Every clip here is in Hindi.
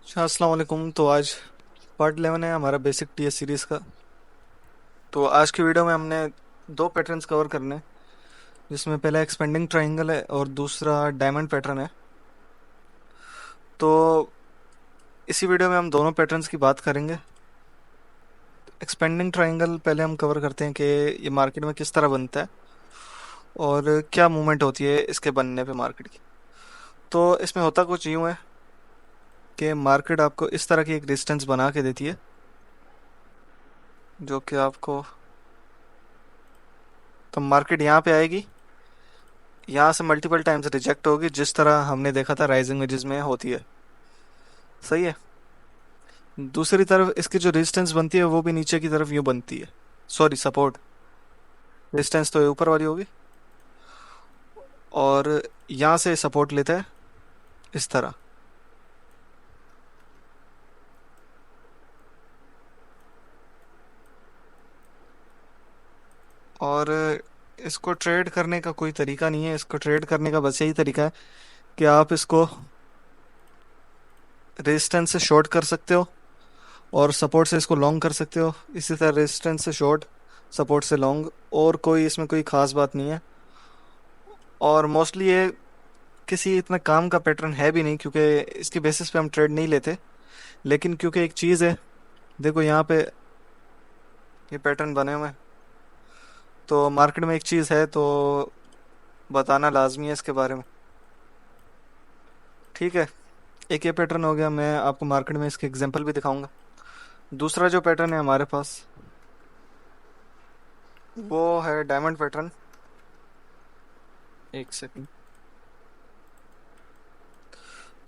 अच्छा, अस्सलाम वालेकुम। तो आज पार्ट 11 है हमारा बेसिक टीएस सीरीज़ का। तो आज की वीडियो में हमने दो पैटर्न्स कवर करने हैं, जिसमें पहला एक्सपेंडिंग ट्रायंगल है और दूसरा डायमंड पैटर्न है। तो इसी वीडियो में हम दोनों पैटर्न्स की बात करेंगे। एक्सपेंडिंग ट्रायंगल पहले हम कवर करते हैं कि ये मार्केट में किस तरह बनता है और क्या मूवमेंट होती है इसके बनने पे मार्केट की। तो इसमें होता कुछ यूँ है कि मार्केट आपको इस तरह की एक डिस्टेंस बना के देती है, जो कि आपको, तो मार्केट यहाँ पे आएगी, यहाँ से मल्टीपल टाइम्स रिजेक्ट होगी, जिस तरह हमने देखा था राइजिंग वेजेस में होती है। सही है। दूसरी तरफ इसकी जो रेजिस्टेंस बनती है वो भी नीचे की तरफ यूँ बनती है, सॉरी सपोर्ट। रेजिस्टेंस तो ये ऊपर वाली होगी और यहाँ से सपोर्ट लेता है इस तरह। और इसको ट्रेड करने का कोई तरीका नहीं है, इसको ट्रेड करने का बस यही तरीका है कि आप इसको रेजिस्टेंस से शॉर्ट कर सकते हो और सपोर्ट से इसको लॉन्ग कर सकते हो। इसी तरह रेजिस्टेंस से शॉर्ट, सपोर्ट से लॉन्ग, और कोई इसमें कोई ख़ास बात नहीं है। और मोस्टली ये किसी इतना काम का पैटर्न है भी नहीं, क्योंकि इसकी बेसिस पे हम ट्रेड नहीं लेते। लेकिन क्योंकि एक चीज़ है, देखो यहाँ पे ये पैटर्न बने हुए हैं, तो मार्केट में एक चीज़ है तो बताना लाजमी है इसके बारे में। ठीक है, एक ये पैटर्न हो गया, मैं आपको मार्केट में इसके एग्जांपल भी दिखाऊंगा। दूसरा जो पैटर्न है हमारे पास वो है डायमंड पैटर्न। एक सेकंड।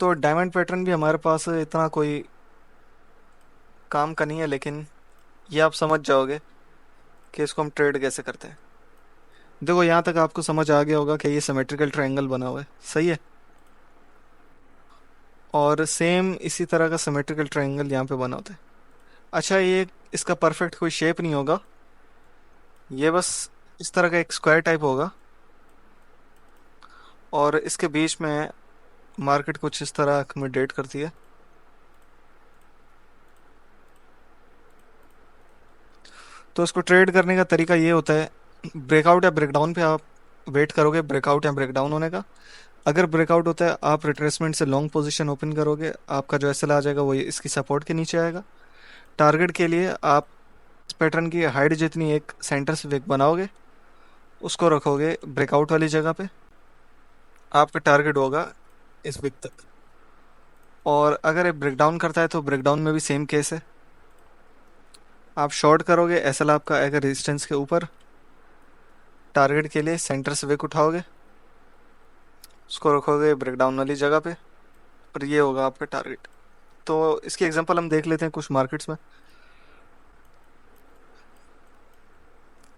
तो डायमंड पैटर्न भी हमारे पास इतना कोई काम का नहीं है, लेकिन ये आप समझ जाओगे कि इसको हम ट्रेड कैसे करते हैं। देखो यहाँ तक आपको समझ आ गया होगा कि ये सिमेट्रिकल ट्रायंगल बना हुआ है, सही है। और सेम इसी तरह का सिमेट्रिकल ट्रायंगल यहाँ पे बना होता है। अच्छा, ये इसका परफेक्ट कोई शेप नहीं होगा, ये बस इस तरह का एक स्क्वायर टाइप होगा और इसके बीच में मार्केट कुछ इस तरह अकोमोडेट करती है। तो इसको ट्रेड करने का तरीका ये होता है, ब्रेकआउट या ब्रेकडाउन पे आप वेट करोगे, ब्रेकआउट या ब्रेकडाउन होने का। अगर ब्रेकआउट होता है, आप रिट्रेसमेंट से लॉन्ग पोजीशन ओपन करोगे, आपका जो एसएल आ जाएगा वो इसकी सपोर्ट के नीचे आएगा। टारगेट के लिए आप इस पैटर्न की हाइट जितनी एक सेंटर से विक बनाओगे, उसको रखोगे ब्रेकआउट वाली जगह पे। आपका टारगेट होगा इस विक तक। और अगर ये ब्रेकडाउन करता है तो ब्रेकडाउन में भी सेम केस है, आप शॉर्ट करोगे, एसएल आपका आएगा रेजिस्टेंस के ऊपर। टारगेट के लिए सेंटर से विक उठाओगे, उसको रखोगे ब्रेकडाउन वाली जगह पे, और ये होगा आपका टारगेट। तो इसकी एग्जांपल हम देख लेते हैं कुछ मार्केट्स में।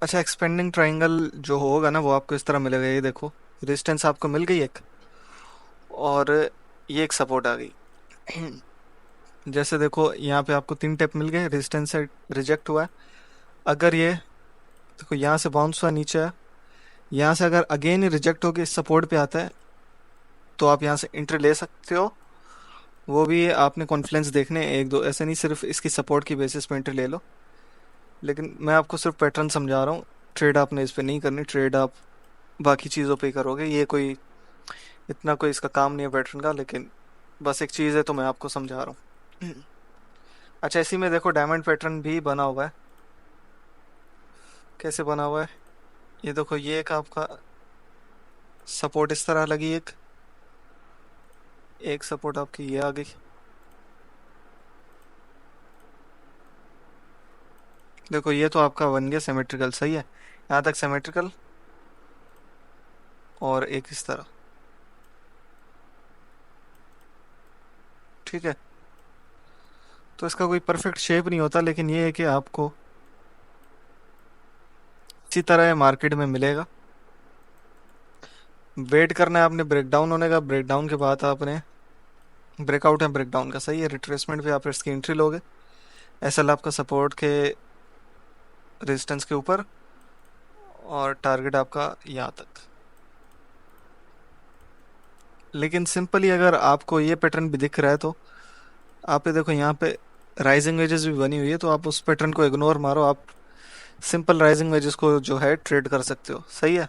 अच्छा, एक्सपेंडिंग ट्रायंगल जो होगा ना वो आपको इस तरह मिलेगा, ये देखो रेजिस्टेंस आपको मिल गई एक, और ये एक सपोर्ट आ गई। जैसे देखो यहाँ पे आपको तीन टेप मिल गए, रेजिस्टेंस से रिजेक्ट हुआ है। अगर ये देखो यहाँ से बाउंस हुआ नीचे है, यहाँ से अगर अगेन रिजेक्ट होके इस सपोर्ट पे आता है, तो आप यहाँ से एंट्री ले सकते हो। वो भी आपने कॉन्फ्लेंस देखने एक दो, ऐसे नहीं सिर्फ इसकी सपोर्ट की बेसिस पे एंट्री ले लो। लेकिन मैं आपको सिर्फ पैटर्न समझा रहा हूँ, ट्रेड आपने इस पे नहीं करनी, ट्रेड आप बाकी चीज़ों पे ही करोगे। ये कोई इतना कोई इसका काम नहीं है पैटर्न का, लेकिन बस एक चीज़ है तो मैं आपको समझा रहा हूँ। अच्छा, इसी में देखो डायमंड पैटर्न भी बना हुआ है। कैसे बना हुआ है, ये देखो, ये एक आपका सपोर्ट इस तरह लगी, एक सपोर्ट आपकी ये आ गई। देखो ये तो आपका बन गया सिमेट्रिकल, सही है, यहाँ तक सिमेट्रिकल, और एक इस तरह। ठीक है, तो इसका कोई परफेक्ट शेप नहीं होता, लेकिन ये है कि आपको इसी तरह मार्केट में मिलेगा। वेट करना है आपने ब्रेकडाउन होने का, ब्रेकडाउन के बाद आपने ब्रेकआउट है ब्रेकडाउन का, सही है, रिट्रेसमेंट पे आप इसकी एंट्री लोगे। एसएल आपका सपोर्ट के रेजिस्टेंस के ऊपर, और टारगेट आपका यहाँ तक। लेकिन सिंपली अगर आपको ये पैटर्न भी दिख रहा है तो आप ये देखो यहाँ पे राइजिंग वेजेस भी बनी हुई है, तो आप उस पैटर्न को इग्नोर मारो, आप सिंपल राइजिंग वेजेस को जो है ट्रेड कर सकते हो। सही है।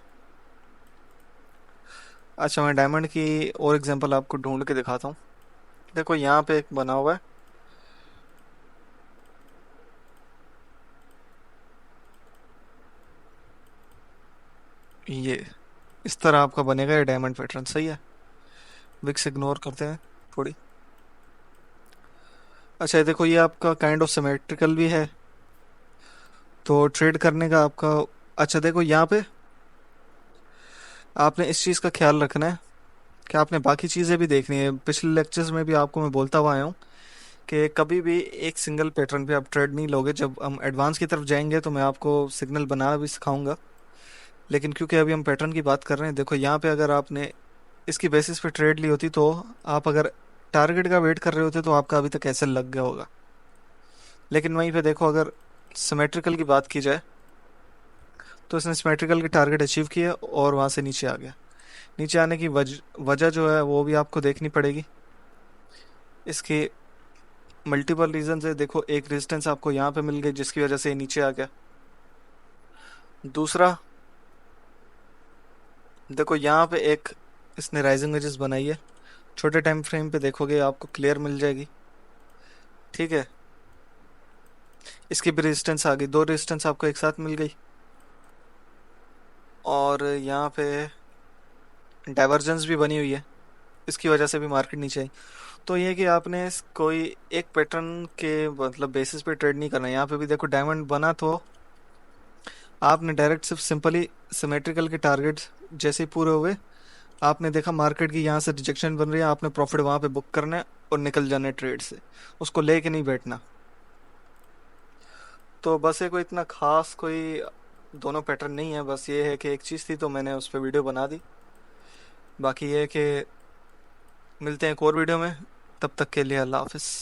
अच्छा, मैं डायमंड की और एग्जांपल आपको ढूंढ के दिखाता हूँ। देखो यहाँ पे एक बना हुआ है, ये इस तरह आपका बनेगा ये डायमंड पैटर्न। सही है। विक्स इग्नोर करते हैं थोड़ी। अच्छा, ये देखो ये आपका काइंड ऑफ सिमेट्रिकल भी है, तो ट्रेड करने का आपका। अच्छा देखो यहाँ पे आपने इस चीज़ का ख्याल रखना है कि आपने बाकी चीज़ें भी देखनी है। पिछले लेक्चर्स में भी आपको मैं बोलता हुआ आया हूँ कि कभी भी एक सिंगल पैटर्न पे आप ट्रेड नहीं लोगे। जब हम एडवांस की तरफ जाएंगे तो मैं आपको सिग्नल बनाना भी सिखाऊंगा, लेकिन क्योंकि अभी हम पैटर्न की बात कर रहे हैं, देखो यहाँ पे अगर आपने इसकी बेसिस पे ट्रेड ली होती, तो आप अगर टारगेट का वेट कर रहे होते तो आपका अभी तक ऐसे लग गया होगा। लेकिन वहीं पे देखो, अगर सिमेट्रिकल की बात की जाए तो इसने सिमेट्रिकल की टारगेट अचीव किया और वहाँ से नीचे आ गया। नीचे आने की वजह जो है वो भी आपको देखनी पड़ेगी। इसके मल्टीपल रीजन है। देखो एक रेजिस्टेंस आपको यहाँ पे मिल गई जिसकी वजह से ये नीचे आ गया। दूसरा, देखो यहाँ पे एक इसने राइजिंग वेजेस बनाई है, छोटे टाइम फ्रेम पे देखोगे आपको क्लियर मिल जाएगी। ठीक है। इसकी भी रेजिस्टेंस आ गई, दो रेजिस्टेंस आपको एक साथ मिल गई। और यहाँ पे डाइवर्जेंस भी बनी हुई है, इसकी वजह से भी मार्केट नीचे आई। तो ये है कि आपने कोई एक पैटर्न के मतलब बेसिस पे ट्रेड नहीं करना है। यहाँ पे भी देखो डायमंड बना, तो आपने डायरेक्ट सिर्फ सिंपली सिमेट्रिकल के टारगेट जैसे ही पूरे हुए, आपने देखा मार्केट की यहाँ से रिजेक्शन बन रही है, आपने प्रॉफिट वहाँ पे बुक करना है और निकल जाना है ट्रेड से, उसको लेके नहीं बैठना। तो बस ये कोई इतना खास कोई दोनों पैटर्न नहीं है, बस ये है कि एक चीज़ थी तो मैंने उस पर वीडियो बना दी। बाकी ये है कि मिलते हैं एक और वीडियो में, तब तक के लिए अल्लाह हाफिज़।